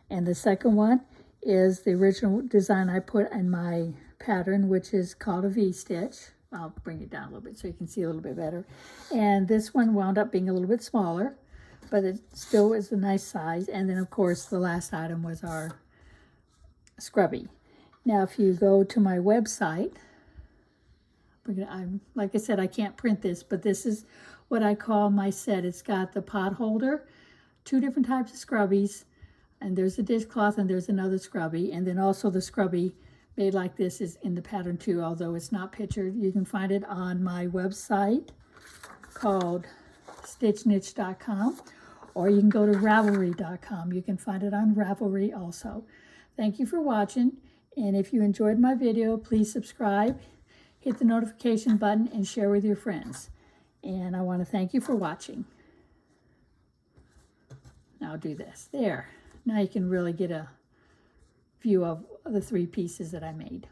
And the second one is the original design I put in my pattern, which is called a V-stitch. I'll bring it down a little bit so you can see a little bit better. And this one wound up being a little bit smaller, but it still is a nice size. And then, of course, the last item was our Scrubby. Now, if you go to my website, like I said, I can't print this, but this is what I call my set. It's got the pot holder, 2 different types of Scrubbies, and there's a dishcloth and there's another Scrubby, and then also the Scrubby made like this is in the pattern too, although it's not pictured. You can find it on my website called stitchniche.com, or you can go to Ravelry.com. You can find it on Ravelry also. Thank you for watching, and if you enjoyed my video, please subscribe, hit the notification button, and share with your friends. And I want to thank you for watching. Now I'll do this. There. Now you can really get a view of the 3 pieces that I made.